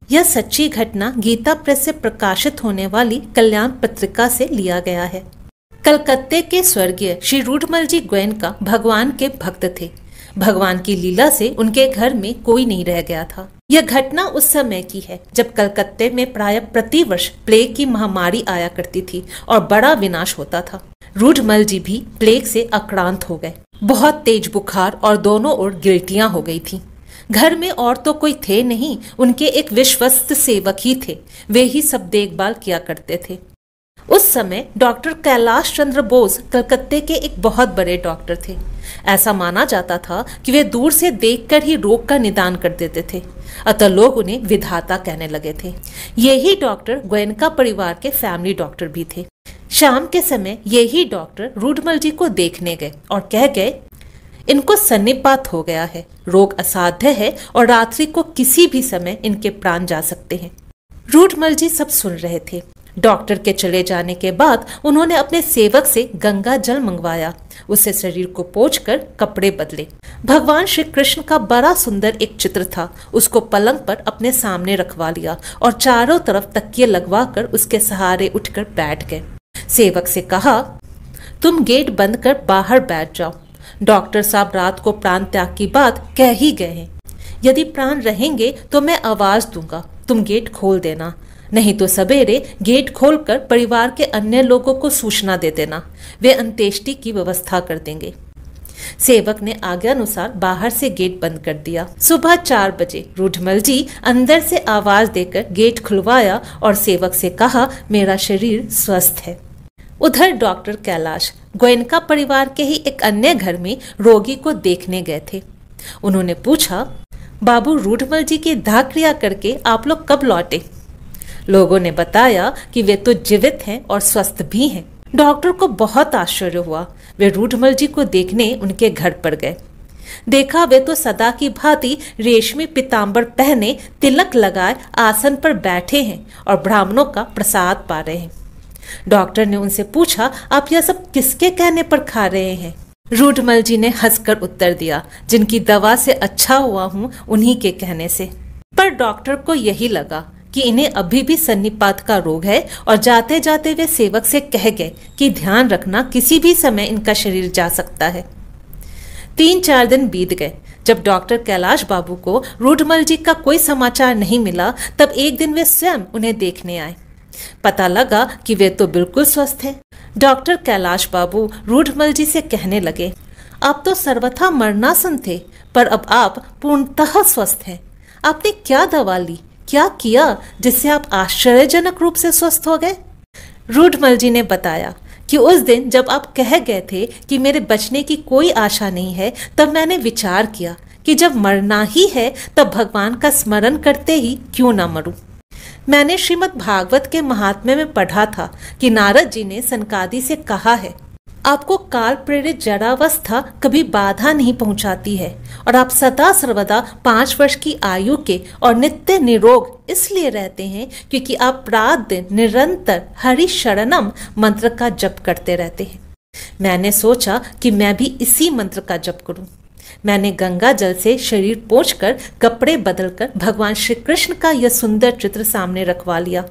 यह सच्ची घटना गीता प्रेस से प्रकाशित होने वाली कल्याण पत्रिका से लिया गया है। कलकत्ते के स्वर्गीय श्री रूडमल जी गोयनका भगवान के भक्त थे। भगवान की लीला से उनके घर में कोई नहीं रह गया था। यह घटना उस समय की है जब कलकत्ते में प्राय प्रतिवर्ष प्लेग की महामारी आया करती थी और बड़ा विनाश होता था। रूडमल जी भी प्लेग से आक्रांत हो गए। बहुत तेज बुखार और दोनों ओर गिल्टियां हो गई थी। घर में और तो कोई थे नहीं, उनके एक विश्वस्त सेवक ही थे। वे ही सब देखभाल किया करते थे। उस समय डॉक्टर कैलाश चंद्र बोस कलकत्ते के एक बहुत बड़े डॉक्टर थे। ऐसा माना जाता था कि वे दूर से देखकर ही रोग का निदान कर देते थे, अतः लोग उन्हें विधाता कहने लगे थे। यही डॉक्टर गोयनका परिवार के फैमिली डॉक्टर भी थे। शाम के समय यही डॉक्टर रूडमल जी को देखने गए और कह गए, इनको सन्निपात हो गया है, रोग असाध्य है और रात्रि को किसी भी समय इनके प्राण जा सकते हैं। रूडमल जी सब सुन रहे थे। डॉक्टर के चले जाने के बाद उन्होंने अपने सेवक से गंगा जल मंगवाया, उससे शरीर को पोंछकर कपड़े बदले। भगवान श्री कृष्ण का बड़ा सुंदर एक चित्र था, उसको पलंग पर अपने सामने रखवा लिया और चारों तरफ तकिए लगवाकर उसके सहारे उठकर बैठ गए। सेवक से कहा, तुम गेट बंद कर बाहर बैठ जाओ। डॉक्टर साहब रात को प्राण त्याग की बात कह ही गए हैं। यदि प्राण रहेंगे तो मैं आवाज दूंगा, तुम गेट खोल देना, नहीं तो सवेरे गेट खोलकर परिवार के अन्य लोगों को सूचना दे देना, वे अंत्येष्टि की व्यवस्था कर देंगे। सेवक ने आज्ञानुसार बाहर से गेट बंद कर दिया। सुबह 4 बजे रूडमल जी अंदर से आवाज देकर गेट खुलवाया और सेवक से कहा, मेरा शरीर स्वस्थ है। उधर डॉक्टर कैलाश गोयनका परिवार के ही एक अन्य घर में रोगी को देखने गए थे। उन्होंने पूछा, बाबू रूडमल जी की दाह क्रिया करके आप लोग कब लौटे? लोगों ने बताया कि वे तो जीवित हैं और स्वस्थ भी हैं। डॉक्टर को बहुत आश्चर्य हुआ। वे रूडमल जी को देखने उनके घर पर गए। देखा वे तो सदा की भांति रेशमी पीताम्बर पहने, तिलक लगाए आसन पर बैठे हैं और ब्राह्मणों का प्रसाद पा रहे हैं। डॉक्टर ने उनसे पूछा, आप यह सब किसके कहने पर खा रहे हैं? रूडमल जी ने हंसकर उत्तर दिया, जिनकी दवा से अच्छा हुआ हूँ उन्हीं के कहने से। पर डॉक्टर को यही लगा कि इन्हें अभी भी सन्निपात का रोग है और जाते जाते वे सेवक से कह गए कि ध्यान रखना, किसी भी समय इनका शरीर जा सकता है। 3-4 दिन बीत गए। जब डॉक्टर कैलाश बाबू को रूडमल जी का कोई समाचार नहीं मिला, तब एक दिन वे स्वयं उन्हें देखने आए। पता लगा कि वे तो बिल्कुल स्वस्थ हैं। डॉक्टर कैलाश बाबू रूडमल जी से कहने लगे, आप तो सर्वथा मरणासन थे, पर अब आप पूर्णतः स्वस्थ हैं। आपने क्या दवा ली, क्या किया जिससे आप आश्चर्यजनक रूप से स्वस्थ हो गए? रूडमल जी ने बताया कि उस दिन जब आप कह गए थे कि मेरे बचने की कोई आशा नहीं है, तब मैंने विचार किया कि जब मरना ही है तब भगवान का स्मरण करते ही क्यों ना मरूं। मैंने श्रीमद् भागवत के महात्म्य में पढ़ा था कि नारद जी ने सनकादि से कहा है, आपको काल प्रेरित जरावस्था कभी बाधा नहीं पहुंचाती है और आप सदा सर्वदा 5 वर्ष की आयु के और नित्य निरोग इसलिए रहते हैं क्योंकि आप रात दिन निरंतर हरि शरणम मंत्र का जप करते रहते हैं। मैंने सोचा कि मैं भी इसी मंत्र का जप करूं। मैंने गंगा जल से शरीर पोंछकर कपड़े बदलकर भगवान श्री कृष्ण का यह सुंदर चित्र सामने रखवा लिया।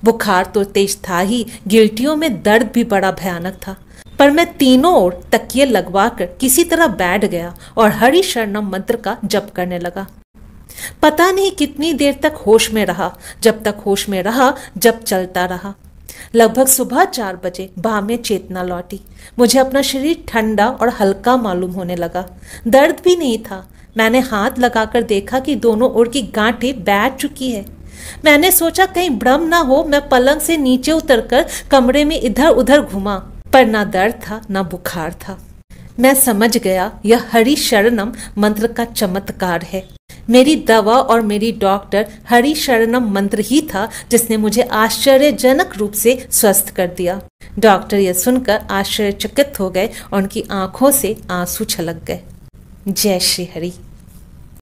बुखार तो तेज था ही, गिल्टियों में दर्द भी बड़ा भयानक था, पर मैं तीनों ओर तकिए लगवाकर किसी तरह बैठ गया और हरि शरणम मंत्र का जप करने लगा। पता नहीं कितनी देर तक होश में रहा। जब तक होश में रहा जप चलता रहा। लगभग सुबह 4 बजे बाह में चेतना लौटी। मुझे अपना शरीर ठंडा और हल्का मालूम होने लगा। दर्द भी नहीं था। मैंने हाथ लगाकर देखा कि दोनों ओर की गांठें बैठ चुकी है। मैंने सोचा कहीं भ्रम ना हो। मैं पलंग से नीचे उतरकर कमरे में इधर उधर घूमा, पर ना दर्द था ना बुखार था। मैं समझ गया यह हरि शरणम मंत्र का चमत्कार है। मेरी दवा और मेरी डॉक्टर हरि शरणम मंत्र ही था जिसने मुझे आश्चर्यजनक रूप से स्वस्थ कर दिया। डॉक्टर यह सुनकर आश्चर्यचकित हो गए और उनकी आंखों से आंसू छलक गए। जय श्री हरि।